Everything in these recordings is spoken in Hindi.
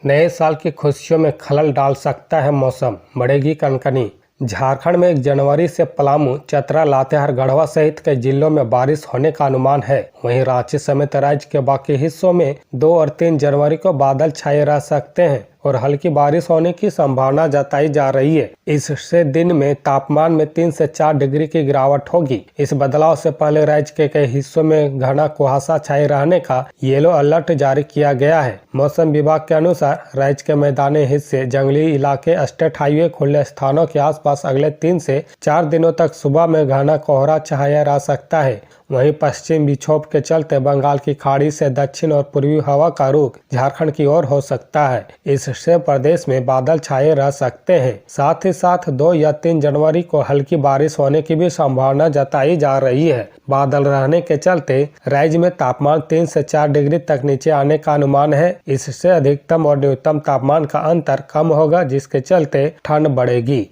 नए साल की खुशियों में खलल डाल सकता है मौसम, बढ़ेगी कनकनी। झारखंड में 1 जनवरी से पलामू, चतरा, लातेहार, गढ़वा सहित कई जिलों में बारिश होने का अनुमान है। वहीं रांची समेत राज्य के बाकी हिस्सों में 2 और 3 जनवरी को बादल छाए रह सकते हैं और हल्की बारिश होने की संभावना जताई जा रही है। इससे दिन में तापमान में 3 से 4 डिग्री की गिरावट होगी। इस बदलाव से पहले राज्य के कई हिस्सों में घना कुहासा छाए रहने का येलो अलर्ट जारी किया गया है। मौसम विभाग के अनुसार राज्य के मैदानी हिस्से, जंगली इलाके, स्टेट हाईवे, खुले स्थानों के आसपास अगले 3 से 4 दिनों तक सुबह में घना कोहरा छाया रह सकता है। वहीं पश्चिम विक्षोभ के चलते बंगाल की खाड़ी से दक्षिण और पूर्वी हवा का रुख झारखंड की ओर हो सकता है। इससे प्रदेश में बादल छाए रह सकते हैं। साथ ही साथ 2 या 3 जनवरी को हल्की बारिश होने की भी संभावना जताई जा रही है। बादल रहने के चलते राज्य में तापमान 3 से 4 डिग्री तक नीचे आने का अनुमान है। इससे अधिकतम और न्यूनतम तापमान का अंतर कम होगा, जिसके चलते ठंड बढ़ेगी।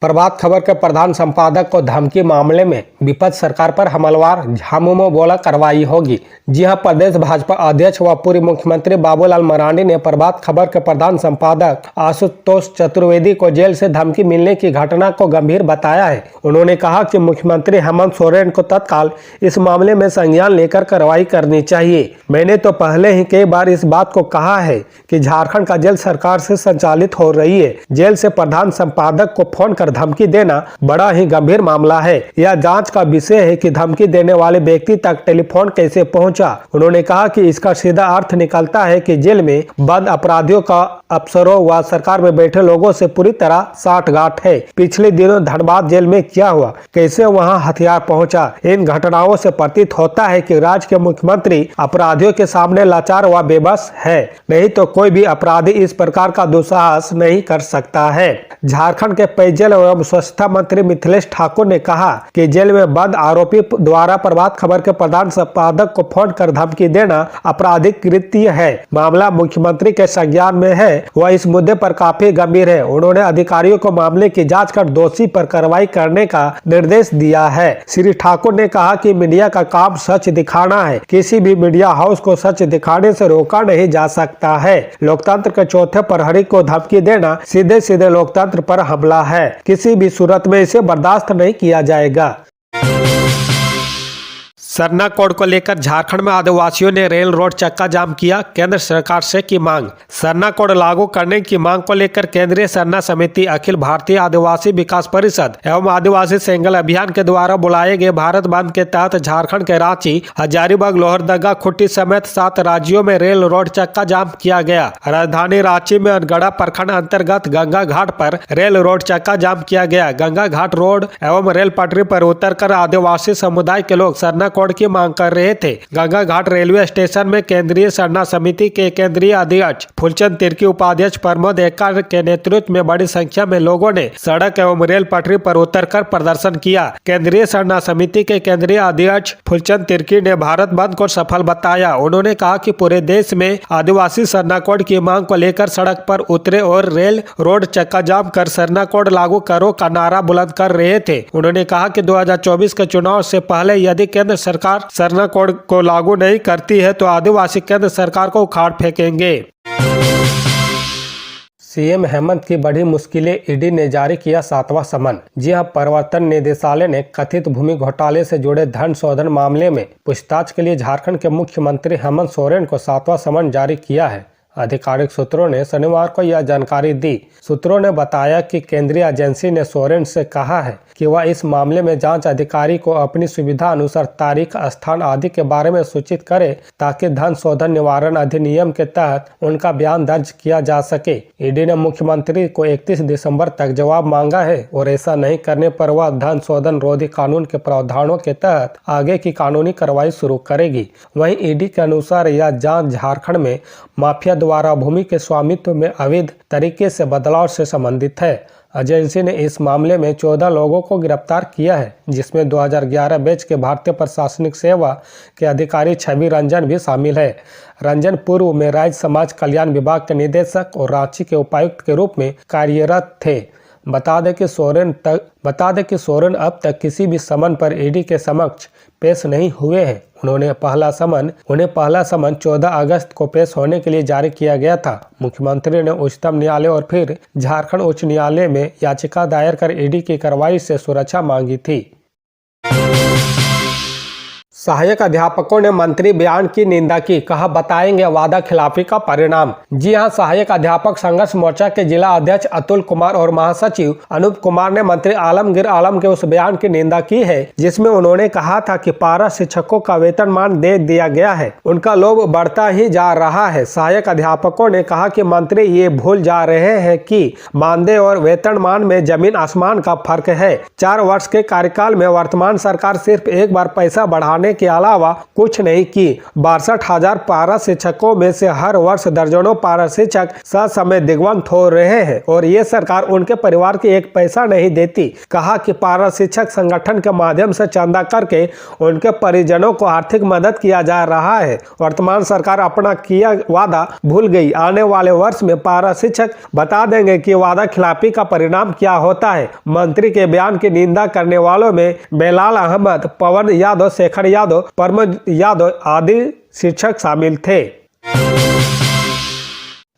प्रभात खबर के प्रधान संपादक को धमकी मामले में विपक्ष सरकार पर हमलावर, झामुमो बोला कार्रवाई होगी। जी हां, प्रदेश भाजपा अध्यक्ष व पूर्व मुख्यमंत्री बाबूलाल मरांडी ने प्रभात खबर के प्रधान संपादक आशुतोष चतुर्वेदी को जेल से धमकी मिलने की घटना को गंभीर बताया है। उन्होंने कहा कि मुख्यमंत्री हेमंत सोरेन को तत्काल इस मामले में संज्ञान लेकर कार्रवाई करनी चाहिए। मैंने तो पहले ही कई बार इस बात को कहा है कि झारखंड का जेल सरकार से संचालित हो रही है। जेल से प्रधान संपादक को फोन कर धमकी देना बड़ा ही गंभीर मामला है। यह जांच का विषय है कि धमकी देने वाले व्यक्ति तक टेलीफोन कैसे पहुंचा। उन्होंने कहा कि इसका सीधा अर्थ निकलता है कि जेल में बंद अपराधियों का अफसरों व सरकार में बैठे लोगों से पूरी तरह साठगांठ है। पिछले दिनों धनबाद जेल में क्या हुआ, कैसे वहां हथियार पहुंचा, इन घटनाओं से प्रतीत होता है कि राज्य के मुख्यमंत्री अपराधियों के सामने लाचार व बेबस है। नहीं तो कोई भी अपराधी इस प्रकार का दुस्साहस नहीं कर सकता है। झारखंड के पेयजल एवं स्वच्छता मंत्री मिथिलेश ठाकुर ने कहा कि जेल में बंद आरोपी द्वारा प्रभात खबर के प्रधान संपादक को फोन कर धमकी देना आपराधिक कृत्य है। मामला मुख्यमंत्री के संज्ञान में है, वह इस मुद्दे पर काफी गंभीर है। उन्होंने अधिकारियों को मामले की जांच कर दोषी पर कार्रवाई करने का निर्देश दिया है। श्री ठाकुर ने कहा कि मीडिया का काम सच दिखाना है, किसी भी मीडिया हाउस को सच दिखाने से रोका नहीं जा सकता है। लोकतंत्र के चौथे प्रहरी को धमकी देना सीधे सीधे लोकतंत्र पर हमला है। किसी भी सूरत में इसे बर्दाश्त नहीं किया जाएगा। सरना कोड को लेकर झारखंड में आदिवासियों ने रेल रोड चक्का जाम किया, केंद्र सरकार से की मांग। सरना कोड लागू करने की मांग को लेकर केंद्रीय सरना समिति, अखिल भारतीय आदिवासी विकास परिषद एवं आदिवासी सेंगल अभियान के द्वारा बुलाए गए भारत बंद के तहत झारखंड के रांची, हजारीबाग, लोहरदगा, खूंटी समेत 7 राज्यों में रेल रोड चक्का जाम किया गया। राजधानी रांची में अनगढ़ा प्रखंड अंतर्गत गंगा घाट पर रेल रोड चक्का जाम किया गया। गंगा घाट रोड एवं रेल पटरी पर उतरकर आदिवासी समुदाय के लोग सरना कोड की मांग कर रहे थे। गंगा घाट रेलवे स्टेशन में केंद्रीय सरना समिति के केंद्रीय अध्यक्ष फूलचंद तिर्की, उपाध्यक्ष प्रमोद एक्का के नेतृत्व में बड़ी संख्या में लोगों ने सड़क एवं रेल पटरी पर उतरकर प्रदर्शन किया। केंद्रीय सरना समिति के केंद्रीय अध्यक्ष फूलचंद तिर्की ने भारत बंद को सफल बताया। उन्होंने कहा कि पूरे देश में आदिवासी सरना कोड की मांग को लेकर सड़क पर उतरे और रेल रोड चक्का जाम कर सरना कोड लागू करो का नारा बुलंद कर रहे थे। उन्होंने कहा कि 2024 के चुनाव से पहले यदि केंद्र सरकार सरना कोड को लागू नहीं करती है तो आदिवासी केंद्र सरकार को उखाड़ फेंकेंगे। सीएम हेमंत की बड़ी मुश्किलें, ईडी ने जारी किया 7वां समन। जी हां, प्रवर्तन निदेशालय ने कथित भूमि घोटाले से जुड़े धन शोधन मामले में पूछताछ के लिए झारखंड के मुख्यमंत्री हेमंत सोरेन को 7वां समन जारी किया है। आधिकारिक सूत्रों ने शनिवार को यह जानकारी दी। सूत्रों ने बताया कि केंद्रीय एजेंसी ने सोरेन से कहा है कि वह इस मामले में जांच अधिकारी को अपनी सुविधा अनुसार तारीख, स्थान आदि के बारे में सूचित करे ताकि धन शोधन निवारण अधिनियम के तहत उनका बयान दर्ज किया जा सके। ईडी ने मुख्यमंत्री को 31 दिसंबर तक जवाब मांगा है और ऐसा नहीं करने पर वह धन शोधन रोधी कानून के प्रावधानों के तहत आगे की कानूनी कार्रवाई शुरू करेगी। वहीं ईडी के अनुसार यह जांच झारखंड में माफिया द्वारा भूमि के स्वामित्व में अवैध तरीके से बदलाव से संबंधित है। एजेंसी ने इस मामले में 14 लोगों को गिरफ्तार किया है, जिसमें 2011 बैच के भारतीय प्रशासनिक सेवा के अधिकारी छवि रंजन भी शामिल है। रंजन पूर्व में राज्य समाज कल्याण विभाग के निदेशक और रांची के उपायुक्त के रूप में कार्यरत थे। बता दें कि सोरेन अब तक किसी भी समन पर ईडी के समक्ष पेश नहीं हुए हैं। उन्हें पहला समन 14 अगस्त को पेश होने के लिए जारी किया गया था। मुख्यमंत्री ने उच्चतम न्यायालय और फिर झारखंड उच्च न्यायालय में याचिका दायर कर ईडी की कार्रवाई से सुरक्षा मांगी थी। सहायक अध्यापकों ने मंत्री बयान की निंदा की, कहा बताएंगे वादा खिलाफी का परिणाम। जी हां, सहायक अध्यापक संघर्ष मोर्चा के जिला अध्यक्ष अतुल कुमार और महासचिव अनूप कुमार ने मंत्री आलमगीर आलम के उस बयान की निंदा की है जिसमें उन्होंने कहा था कि पारा शिक्षकों का वेतनमान दे दिया गया है, उनका लोभ बढ़ता ही जा रहा है। सहायक अध्यापकों ने कहा कि मंत्री ये भूल जा रहे हैं कि मानदेय और वेतनमान में जमीन आसमान का फर्क है। 4 वर्ष के कार्यकाल में वर्तमान सरकार सिर्फ एक बार पैसा बढ़ाने के अलावा कुछ नहीं की। 62,000 पारा शिक्षकों में से हर वर्ष दर्जनों पारा शिक्षक ससमय दिग्वंत हो रहे हैं और ये सरकार उनके परिवार की एक पैसा नहीं देती। कहा कि पारा शिक्षक संगठन के माध्यम से चंदा करके उनके परिजनों को आर्थिक मदद किया जा रहा है। वर्तमान सरकार अपना किया वादा भूल गई। आने वाले वर्ष में पारा शिक्षक बता देंगे कि वादा खिलाफी का परिणाम क्या होता है। मंत्री के बयान की निंदा करने वालों में बेलाल अहमद, पवन यादव, शेखर यादव, परमद यादव आदि शिक्षक शामिल थे।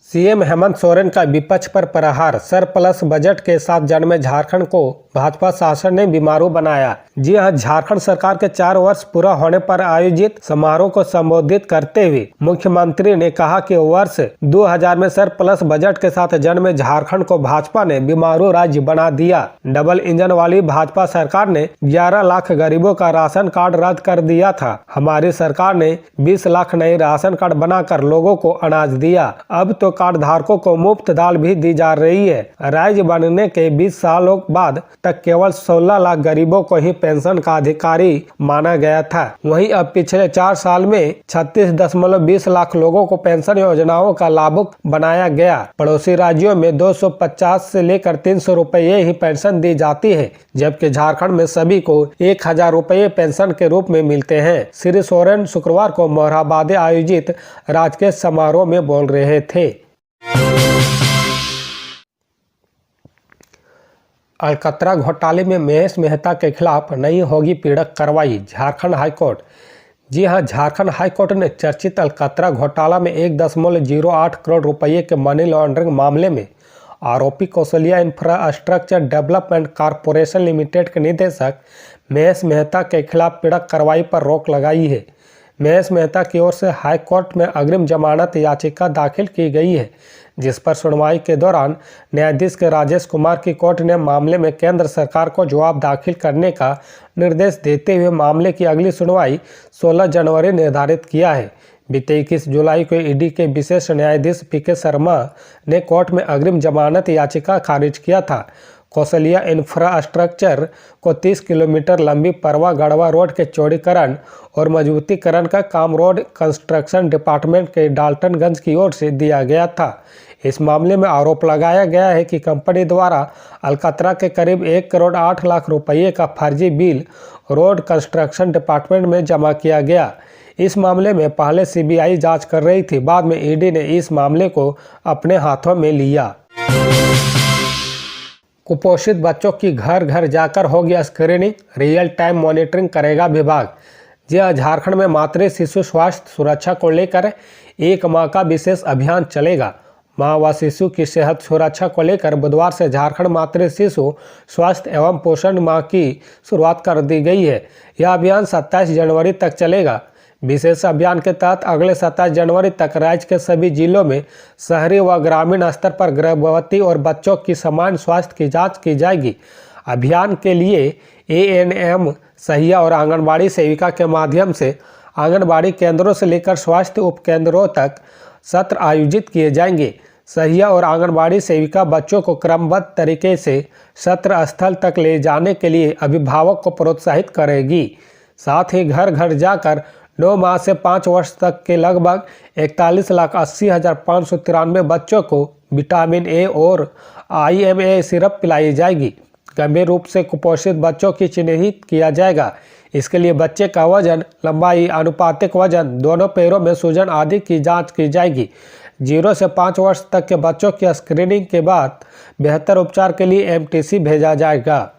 सीएम हेमंत सोरेन का विपक्ष पर प्रहार, सरप्लस बजट के साथ जन्मे झारखंड को भाजपा शासन ने बीमारू बनाया। जी हां, झारखंड सरकार के 4 वर्ष पूरा होने पर आयोजित समारोह को संबोधित करते हुए मुख्यमंत्री ने कहा कि वर्ष 2000 में सरप्लस बजट के साथ जन्मे झारखंड को भाजपा ने बीमारू राज्य बना दिया। डबल इंजन वाली भाजपा सरकार ने 11 लाख गरीबों का राशन कार्ड रद्द कर दिया था। हमारी सरकार ने 20 लाख नए राशन कार्ड बनाकर लोगों को अनाज दिया। अब तो कार्ड धारकों को मुफ्त दाल भी दी जा रही है। राज्य बनने के 20 सालों बाद तक केवल 16 लाख गरीबों को ही पेंशन का अधिकारी माना गया था। वहीं अब पिछले 4 साल में 36.20 लाख लोगों को पेंशन योजनाओं का लाभुक बनाया गया। पड़ोसी राज्यों में 250 से लेकर 300 रुपये ही पेंशन दी जाती है, जबकि झारखंड में सभी को 1000 रुपये पेंशन के रूप में मिलते हैं। श्री सोरेन शुक्रवार को मोरहाबाद आयोजित राजकीय समारोह में बोल रहे थे। अलकतरा घोटाले में महेश मेहता के खिलाफ नहीं होगी पीड़क कार्रवाई, झारखंड हाईकोर्ट। जी हां, झारखंड हाईकोर्ट ने चर्चित अलकतरा घोटाला में 1.08 करोड़ रुपये के मनी लॉन्ड्रिंग मामले में आरोपी Kaushalya infrastructure development corporation limited के निदेशक महेश मेहता के खिलाफ पीड़क कार्रवाई पर रोक लगाई है। महेश मेहता की ओर से हाई कोर्ट में अग्रिम जमानत याचिका दाखिल की गई है, जिस पर सुनवाई के दौरान न्यायाधीश के राजेश कुमार की कोर्ट ने मामले में केंद्र सरकार को जवाब दाखिल करने का निर्देश देते हुए मामले की अगली सुनवाई 16 जनवरी निर्धारित किया है। बीते 21 जुलाई को ईडी के विशेष न्यायाधीश पीके शर्मा ने कोर्ट में अग्रिम जमानत याचिका खारिज किया था। कौशल्या इंफ्रास्ट्रक्चर को 30 किलोमीटर लंबी परवा गढ़वा रोड के चौड़ीकरण और मजबूतीकरण का काम रोड कंस्ट्रक्शन डिपार्टमेंट के डाल्टनगंज की ओर से दिया गया था। इस मामले में आरोप लगाया गया है कि कंपनी द्वारा अलकतरा के करीब 1 करोड़ 8 लाख रुपये का फर्जी बिल रोड कंस्ट्रक्शन डिपार्टमेंट में जमा किया गया। इस मामले में पहले सीबीआई जांच कर रही थी, बाद में ईडी ने इस मामले को अपने हाथों में लिया। कुपोषित बच्चों की घर घर जाकर होगी स्क्रीनिंग, रियल टाइम मॉनिटरिंग करेगा विभाग। जी हां, झारखंड में मातृ शिशु स्वास्थ्य सुरक्षा को लेकर 1 माह का विशेष अभियान चलेगा। माँ व शिशु की सेहत सुरक्षा को लेकर बुधवार से झारखंड मातृ शिशु स्वास्थ्य एवं पोषण माह की शुरुआत कर दी गई है। यह अभियान 27 जनवरी तक चलेगा। विशेष अभियान के तहत अगले 27 जनवरी तक राज्य के सभी जिलों में शहरी व ग्रामीण स्तर पर गर्भवती और बच्चों की समान स्वास्थ्य की जांच की जाएगी। अभियान के लिए एएनएम, सहिया और आंगनबाड़ी सेविका के माध्यम से आंगनबाड़ी केंद्रों से लेकर स्वास्थ्य उपकेंद्रों तक सत्र आयोजित किए जाएंगे। सहिया और आंगनबाड़ी सेविका बच्चों को क्रमबद्ध तरीके से सत्र स्थल तक ले जाने के लिए अभिभावक को प्रोत्साहित करेगी। साथ ही घर घर जाकर 9 माह से 5 वर्ष तक के लगभग 41,80,593 बच्चों को विटामिन ए और IMA सिरप पिलाई जाएगी। गंभीर रूप से कुपोषित बच्चों की चिन्हित किया जाएगा। इसके लिए बच्चे का वजन, लंबाई, आनुपातिक वजन, दोनों पैरों में सूजन आदि की जांच की जाएगी। 0 से 5 वर्ष तक के बच्चों की स्क्रीनिंग के बाद बेहतर उपचार के लिए एमटीसी भेजा जाएगा।